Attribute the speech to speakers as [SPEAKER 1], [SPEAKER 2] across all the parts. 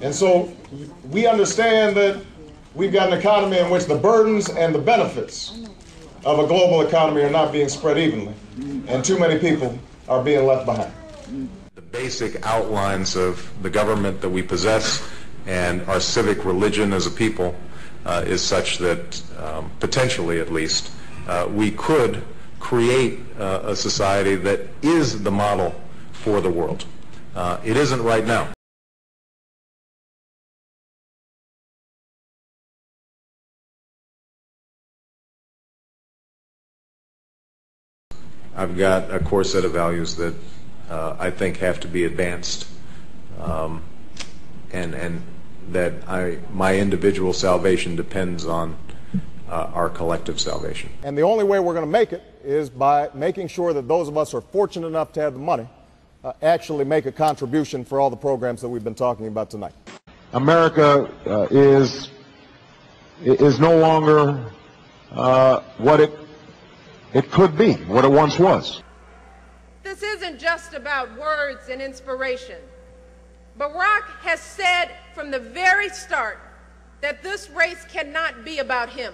[SPEAKER 1] And so we understand that we've got an economy in which the burdens and the benefits of a global economy are not being spread evenly, and too many people are being left behind.
[SPEAKER 2] The basic outlines of the government that we possess and our civic religion as a people is such that, potentially at least, we could create a society that is the model for the world. It isn't right now. I've got a core set of values that I think have to be advanced, and that my individual salvation depends on our collective salvation.
[SPEAKER 1] And the only way we're going to make it is by making sure that those of us who are fortunate enough to have the money actually make a contribution for all the programs that we've been talking about tonight.
[SPEAKER 3] America is no longer what it could be, what it once was.
[SPEAKER 4] This isn't just about words and inspiration. Barack has said from the very start that this race cannot be about him,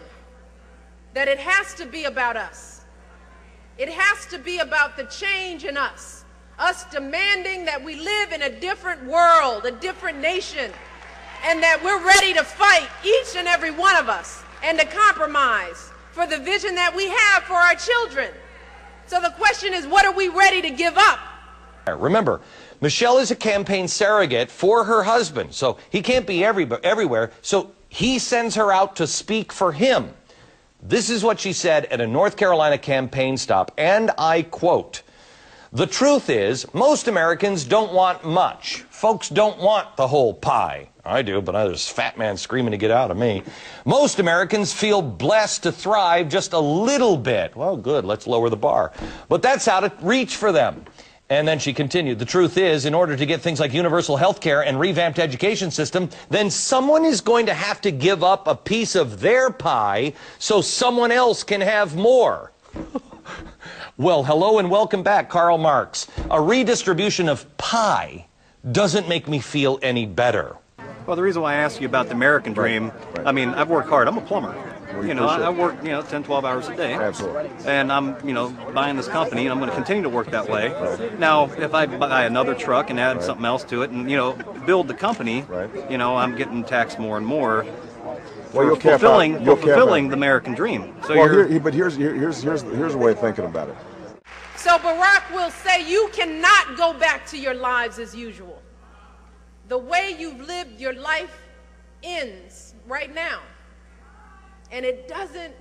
[SPEAKER 4] that it has to be about us. It has to be about the change in us demanding that we live in a different world, a different nation, and that we're ready to fight, each and every one of us, and to compromise for the vision that we have for our children. So the question is, what are we ready to give up?
[SPEAKER 5] Remember, Michelle is a campaign surrogate for her husband, so he can't be everywhere, so he sends her out to speak for him. This is what she said at a North Carolina campaign stop, and I quote, "The truth is, most Americans don't want much. Folks don't want the whole pie." I do, but there's a fat man screaming to get out of me. "Most Americans feel blessed to thrive just a little bit." Well, good, let's lower the bar. But that's out of reach for them. And then she continued, "The truth is, in order to get things like universal health care and revamped education system, then someone is going to have to give up a piece of their pie so someone else can have more." Well, hello and welcome back, Karl Marx. A redistribution of pie doesn't make me feel any better.
[SPEAKER 6] Well, the reason why I asked you about the American dream, I mean, I've worked hard. I'm a plumber. I work, 10, 12 hours a day.
[SPEAKER 3] Absolutely.
[SPEAKER 6] And I'm, buying this company, and I'm going to continue to work that way. Right. Now, if I buy another truck and add something else to it and, build the company, I'm getting taxed more and more.
[SPEAKER 3] Well,
[SPEAKER 6] fulfilling the American dream. So
[SPEAKER 3] but here's a way of thinking about it.
[SPEAKER 4] So Barack will say, you cannot go back to your lives as usual. The way you've lived your life ends right now. And it doesn't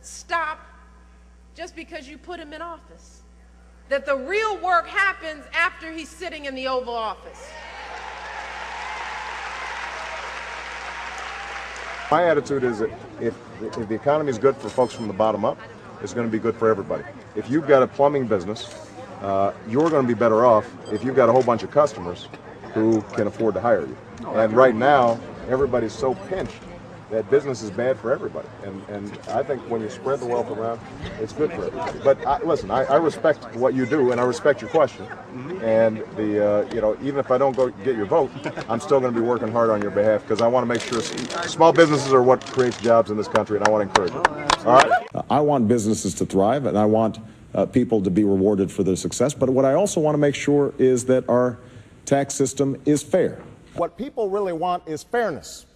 [SPEAKER 4] stop just because you put him in office. That the real work happens after he's sitting in the Oval Office.
[SPEAKER 1] My attitude is that if the economy is good for folks from the bottom up, it's going to be good for everybody. If you've got a plumbing business, you're going to be better off if you've got a whole bunch of customers who can afford to hire you. And right now, everybody's so pinched that business is bad for everybody. And I think when you spread the wealth around, it's good for everybody. But listen, I respect what you do, and I respect your question. And even if I don't go get your vote, I'm still going to be working hard on your behalf because I want to make sure small businesses are what creates jobs in this country, and I want to encourage it. All right?
[SPEAKER 7] I want businesses to thrive, and I want people to be rewarded for their success. But what I also want to make sure is that our tax system is fair.
[SPEAKER 1] What people really want is fairness.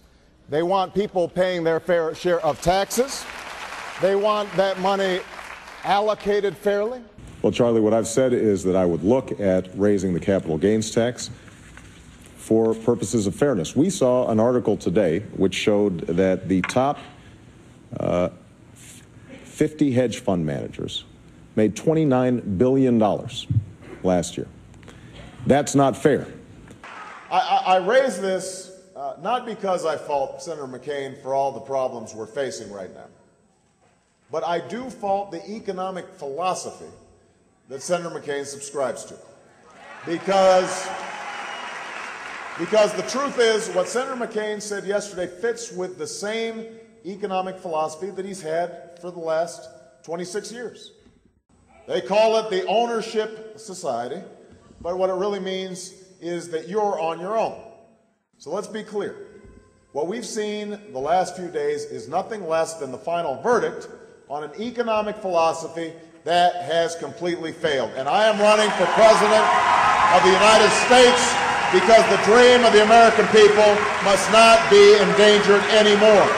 [SPEAKER 1] They want people paying their fair share of taxes. They want that money allocated fairly.
[SPEAKER 7] Well, Charlie, what I've said is that I would look at raising the capital gains tax for purposes of fairness. We saw an article today which showed that the top 50 hedge fund managers made $29 billion last year. That's not fair.
[SPEAKER 1] I raise this not because I fault Senator McCain for all the problems we're facing right now, but I do fault the economic philosophy that Senator McCain subscribes to. Because the truth is, what Senator McCain said yesterday fits with the same economic philosophy that he's had for the last 26 years. They call it the ownership society, but what it really means is that you're on your own. So let's be clear. What we've seen the last few days is nothing less than the final verdict on an economic philosophy that has completely failed. And I am running for President of the United States because the dream of the American people must not be endangered anymore.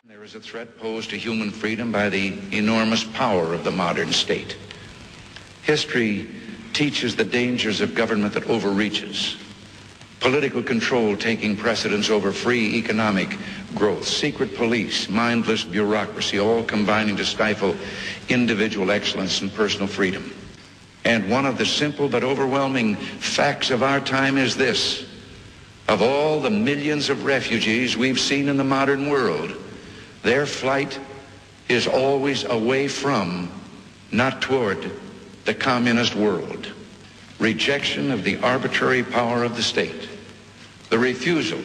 [SPEAKER 8] There is a threat posed to human freedom by the enormous power of the modern state. History teaches the dangers of government that overreaches. Political control taking precedence over free economic growth, secret police, mindless bureaucracy, all combining to stifle individual excellence and personal freedom. And one of the simple but overwhelming facts of our time is this: of all the millions of refugees we've seen in the modern world, their flight is always away from, not toward, the communist world. Rejection of the arbitrary power of the state, the refusal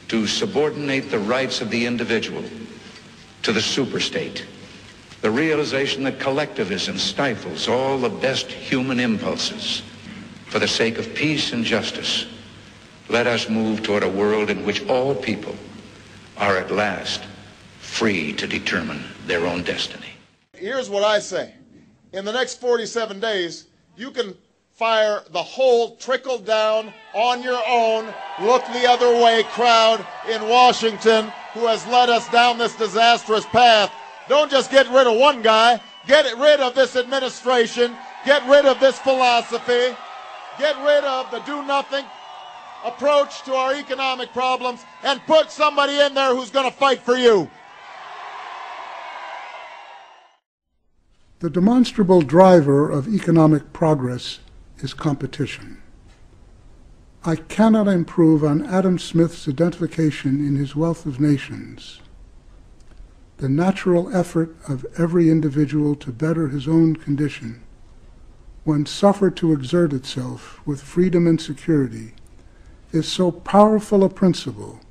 [SPEAKER 8] to subordinate the rights of the individual to the superstate, the realization that collectivism stifles all the best human impulses. For the sake of peace and justice, let us move toward a world in which all people are at last free to determine their own destiny.
[SPEAKER 1] Here's what I say. In the next 47 days, you can fire the whole trickle down on your own, look the other way crowd in Washington who has led us down this disastrous path. Don't just get rid of one guy, get rid of this administration, get rid of this philosophy, get rid of the do-nothing approach to our economic problems, and put somebody in there who's going to fight for you.
[SPEAKER 9] The demonstrable driver of economic progress is competition. I cannot improve on Adam Smith's identification in his Wealth of Nations. The natural effort of every individual to better his own condition, when suffered to exert itself with freedom and security, is so powerful a principle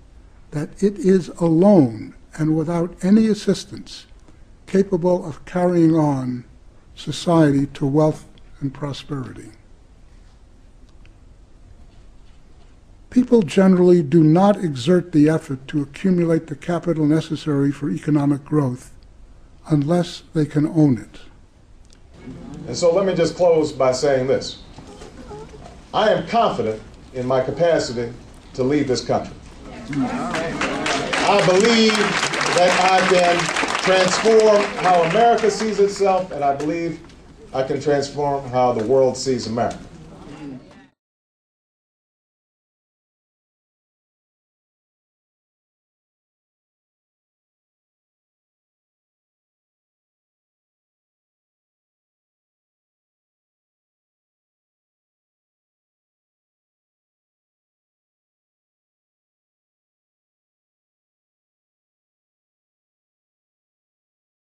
[SPEAKER 9] that it is alone and without any assistance capable of carrying on society to wealth and prosperity. People generally do not exert the effort to accumulate the capital necessary for economic growth unless they can own it.
[SPEAKER 1] And so let me just close by saying this. I am confident in my capacity to lead this country. I believe that I can transform how America sees itself, and I believe I can transform how the world sees America.